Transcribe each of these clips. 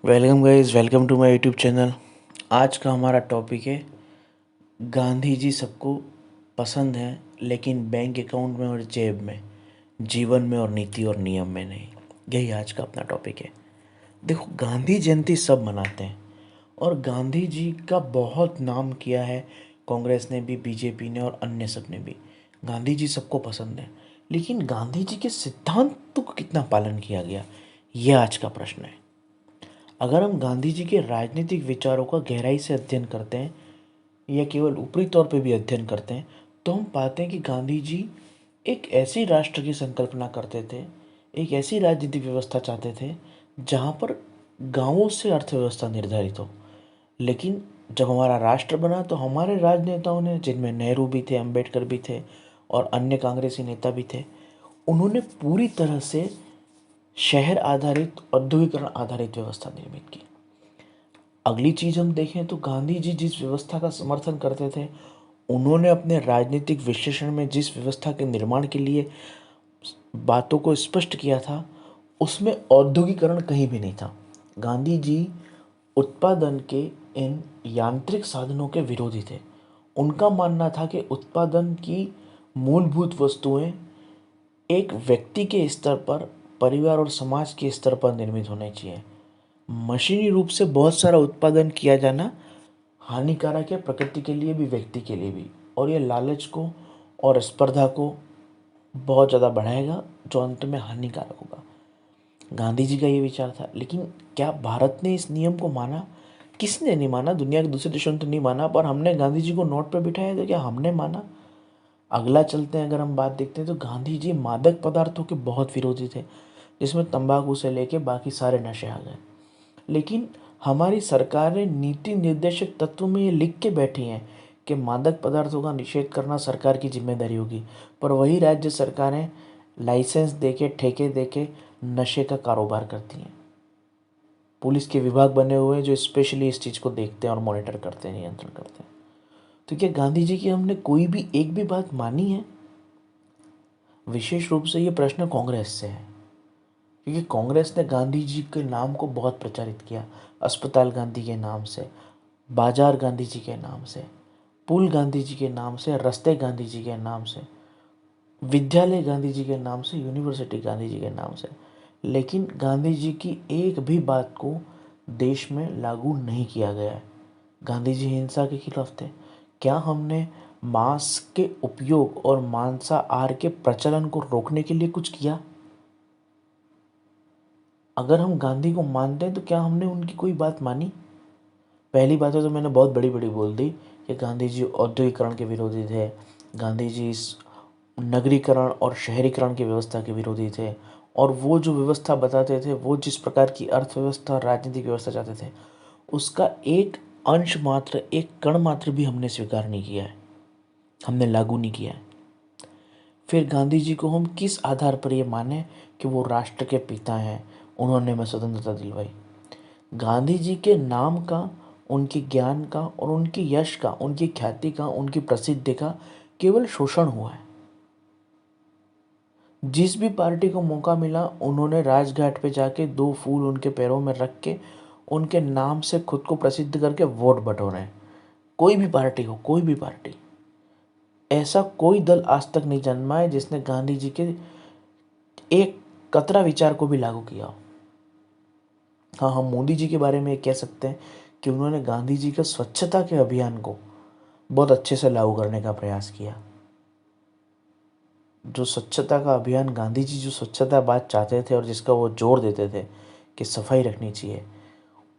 Welcome guys, welcome to my YouTube channel. आज का हमारा टॉपिक है गांधी जी सबको पसंद हैं, लेकिन बैंक अकाउंट में और जेब में, जीवन में और नीति और नियम में नहीं। यही आज का अपना टॉपिक है। देखो, गांधी जयंती सब मनाते हैं और गांधी जी का बहुत नाम किया है कांग्रेस ने भी, बीजेपी ने और अन्य सब ने भी। गांधी जी सबको पसंद है, लेकिन गांधी जी के सिद्धांतों को कितना पालन किया गया, यह आज का प्रश्न है। अगर हम गांधी जी के राजनीतिक विचारों का गहराई से अध्ययन करते हैं या केवल ऊपरी तौर पर भी अध्ययन करते हैं, तो हम पाते हैं कि गांधी जी एक ऐसी राष्ट्र की संकल्पना करते थे, एक ऐसी राजनीतिक व्यवस्था चाहते थे जहाँ पर गांवों से अर्थव्यवस्था निर्धारित हो। लेकिन जब हमारा राष्ट्र बना तो हमारे राजनेताओं ने, जिनमें नेहरू भी थे, अंबेडकर भी थे और अन्य कांग्रेसी नेता भी थे, उन्होंने पूरी तरह से शहर आधारित, औद्योगिकरण आधारित व्यवस्था निर्मित की। अगली चीज हम देखें तो गांधी जी जिस व्यवस्था का समर्थन करते थे, उन्होंने अपने राजनीतिक विश्लेषण में जिस व्यवस्था के निर्माण के लिए बातों को स्पष्ट किया था, उसमें औद्योगिकरण कहीं भी नहीं था। गांधी जी उत्पादन के इन यांत्रिक साधनों के विरोधी थे। उनका मानना था कि उत्पादन की मूलभूत वस्तुएं एक व्यक्ति के स्तर पर, परिवार और समाज के स्तर पर निर्मित होने चाहिए। मशीनी रूप से बहुत सारा उत्पादन किया जाना हानिकारक है, प्रकृति के लिए भी, व्यक्ति के लिए भी, और ये लालच को और स्पर्धा को बहुत ज़्यादा बढ़ाएगा, जो अंत में हानिकारक होगा। गांधी जी का ये विचार था। लेकिन क्या भारत ने इस नियम को माना? किसने नहीं माना? दुनिया के दूसरे देशों ने तो नहीं माना, पर हमने गांधी जी को नोट पर बिठाया तो क्या हमने माना? अगला चलते हैं, अगर हम बात देखते हैं तो गांधी जी मादक पदार्थों के बहुत विरोधी थे, जिसमें तंबाकू से लेके बाकी सारे नशे आ गए। लेकिन हमारी सरकारें नीति निर्देशक तत्व में ये लिख के बैठी हैं कि मादक पदार्थों का निषेध करना सरकार की जिम्मेदारी होगी, पर वही राज्य सरकारें लाइसेंस देके, ठेके देके नशे का कारोबार करती हैं। पुलिस के विभाग बने हुए हैं जो स्पेशली इस चीज़ को देखते हैं और मॉनिटर करते हैं, नियंत्रण करते हैं। तो क्या गांधी जी की हमने कोई भी एक भी बात मानी है? विशेष रूप से ये प्रश्न कांग्रेस से है, क्योंकि कांग्रेस ने गांधी जी के नाम को बहुत प्रचारित किया। अस्पताल गांधी के नाम से, बाजार गांधी जी के नाम से, पुल गांधी जी के नाम से, रास्ते गांधी जी के नाम से, विद्यालय गांधी जी के नाम से, यूनिवर्सिटी गांधी जी के नाम से। लेकिन गांधी जी की एक भी बात को देश में लागू नहीं किया गया है। गांधी जी हिंसा के खिलाफ थे। क्या हमने मांस के उपयोग और मांसाहार के प्रचलन को रोकने के लिए कुछ किया? अगर हम गांधी को मानते हैं तो क्या हमने उनकी कोई बात मानी? पहली बात तो मैंने बहुत बड़ी बड़ी बोल दी कि गांधी जी औद्योगिकरण के विरोधी थे, गांधी जी इस नगरीकरण और शहरीकरण की व्यवस्था के विरोधी थे, और वो जो व्यवस्था बताते थे, वो जिस प्रकार की अर्थव्यवस्था और राजनीतिक व्यवस्था चाहते थे, उसका एक अंश मात्र, एक कण मात्र भी हमने स्वीकार नहीं किया है, हमने लागू नहीं किया है। फिर गांधी जी को हम किस आधार पर ये माने कि वो राष्ट्र के पिता हैं, उन्होंने हमें स्वतंत्रता दिलवाई? गांधी जी के नाम का, उनके ज्ञान का और उनके यश का, उनकी ख्याति का, उनकी प्रसिद्धि का केवल शोषण हुआ है। जिस भी पार्टी को मौका मिला, उन्होंने राजघाट पे जाके दो फूल उनके पैरों में रख के उनके नाम से खुद को प्रसिद्ध करके वोट बटोरे। कोई भी पार्टी हो, कोई भी पार्टी, ऐसा कोई दल आज तक नहीं जन्मा है जिसने गांधी जी के एक कतरा विचार को भी लागू किया हो। हाँ, हम मोदी जी के बारे में कह सकते हैं कि उन्होंने गांधी जी का स्वच्छता के अभियान को बहुत अच्छे से लागू करने का प्रयास किया। जो स्वच्छता का अभियान, गांधी जी जो स्वच्छता बात चाहते थे और जिसका वो जोर देते थे कि सफाई रखनी चाहिए,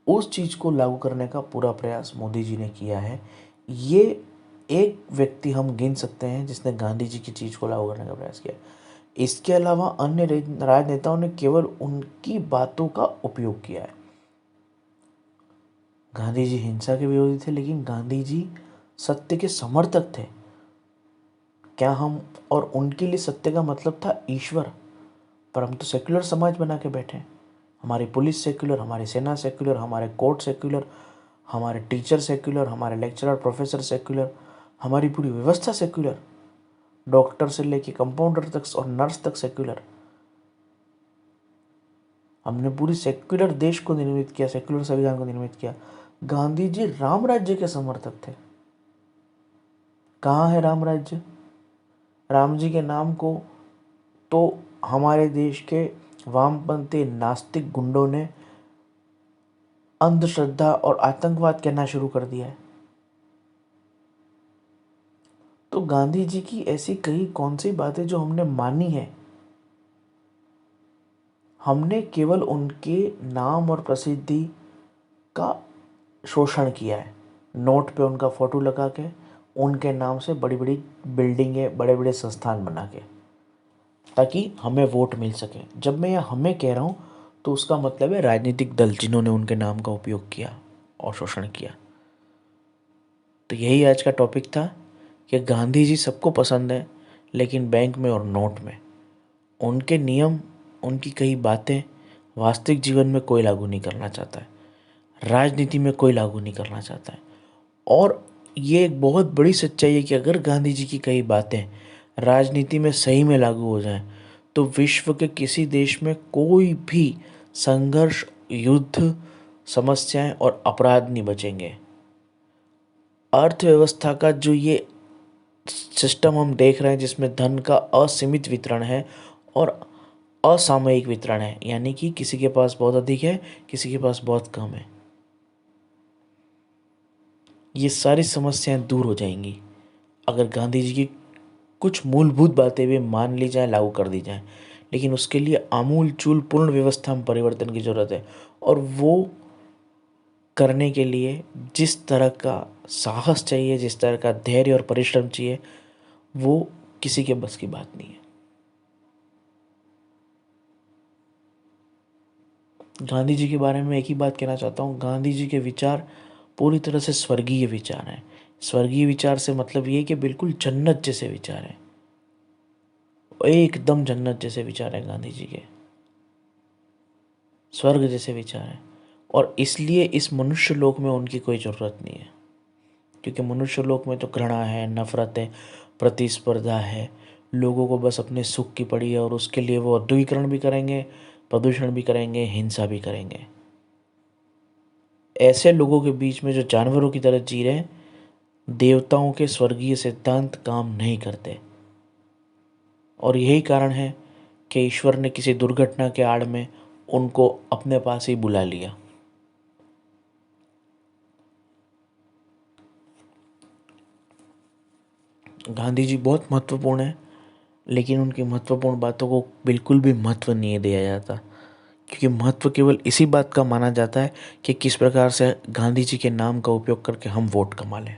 उस चीज़ को लागू करने का पूरा प्रयास मोदी जी ने किया है। ये एक व्यक्ति हम गिन सकते हैं जिसने गांधी जी की चीज़ को लागू करने का प्रयास किया। इसके अलावा अन्य राजनेताओं ने केवल उनकी बातों का उपयोग किया है। गांधी जी हिंसा के विरोधी थे, लेकिन गांधी जी सत्य के समर्थक थे। क्या हम, और उनके लिए सत्य का मतलब था ईश्वर, पर हम तो सेक्युलर समाज बना के बैठे हैं। हमारी पुलिस सेक्युलर, हमारी सेना सेक्युलर, हमारे कोर्ट सेक्युलर, हमारे टीचर सेक्युलर, हमारे लेक्चरर प्रोफेसर सेक्युलर, हमारी पूरी व्यवस्था सेक्युलर, डॉक्टर से लेके कंपाउंडर तक और नर्स तक सेक्युलर। हमने पूरी सेक्युलर देश को निर्मित किया, सेक्युलर संविधान को निर्मित किया। गांधी जी राम राज्य के समर्थक थे। कहाँ है राम राज्य? राम जी के नाम को तो हमारे देश के वामपंथी नास्तिक गुंडों ने अंधश्रद्धा और आतंकवाद कहना शुरू कर दिया है। तो गांधी जी की ऐसी कई कौन सी बातें जो हमने मानी है, हमने केवल उनके नाम और प्रसिद्धि का शोषण किया है। नोट पे उनका फोटो लगा के, उनके नाम से बड़ी बड़ी बिल्डिंगें, बड़े बड़े संस्थान बना के, ताकि हमें वोट मिल सके। जब मैं यह हमें कह रहा हूँ तो उसका मतलब है राजनीतिक दल जिन्होंने उनके नाम का उपयोग किया और शोषण किया। तो यही आज का टॉपिक था कि गांधी जी सबको पसंद है, लेकिन बैंक में और नोट में उनके नियम, उनकी कई बातें वास्तविक जीवन में कोई लागू नहीं करना चाहता है, राजनीति में कोई लागू नहीं करना चाहता है। और ये एक बहुत बड़ी सच्चाई है कि अगर गांधी जी की कई बातें राजनीति में सही में लागू हो जाएं, तो विश्व के किसी देश में कोई भी संघर्ष, युद्ध, समस्याएं और अपराध नहीं बचेंगे। अर्थव्यवस्था का जो ये सिस्टम हम देख रहे हैं, जिसमें धन का असीमित वितरण है और असामयिक वितरण है, यानी कि किसी के पास बहुत अधिक है, किसी के पास बहुत कम है, ये सारी समस्याएं दूर हो जाएंगी अगर गांधी जी की कुछ मूलभूत बातें भी मान ली जाए, लागू कर दी जाए। लेकिन उसके लिए आमूल चूल पूर्ण व्यवस्था में परिवर्तन की जरूरत है, और वो करने के लिए जिस तरह का साहस चाहिए, जिस तरह का धैर्य और परिश्रम चाहिए, वो किसी के बस की बात नहीं है। गांधी जी के बारे में एक ही बात कहना चाहता हूँ, गांधी जी के विचार पूरी तरह से स्वर्गीय विचार हैं। स्वर्गीय विचार से मतलब ये कि बिल्कुल जन्नत जैसे विचार हैं, एकदम जन्नत जैसे विचार हैं गांधी जी के, स्वर्ग जैसे विचार हैं। और इसलिए इस मनुष्य लोक में उनकी कोई ज़रूरत नहीं है, क्योंकि मनुष्य लोक में तो घृणा है, नफरत है, प्रतिस्पर्धा है, लोगों को बस अपने सुख की पड़ी है, और उसके लिए वो औद्योगिकरण भी करेंगे, प्रदूषण भी करेंगे, हिंसा भी करेंगे। ऐसे लोगों के बीच में जो जानवरों की तरह जी रहे हैं, देवताओं के स्वर्गीय सिद्धांत काम नहीं करते। और यही कारण है कि ईश्वर ने किसी दुर्घटना के आड़ में उनको अपने पास ही बुला लिया। गांधी जी बहुत महत्वपूर्ण है, लेकिन उनकी महत्वपूर्ण बातों को बिल्कुल भी महत्व नहीं दिया जाता, क्योंकि महत्व केवल इसी बात का माना जाता है कि किस प्रकार से गांधी जी के नाम का उपयोग करके हम वोट कमा लें।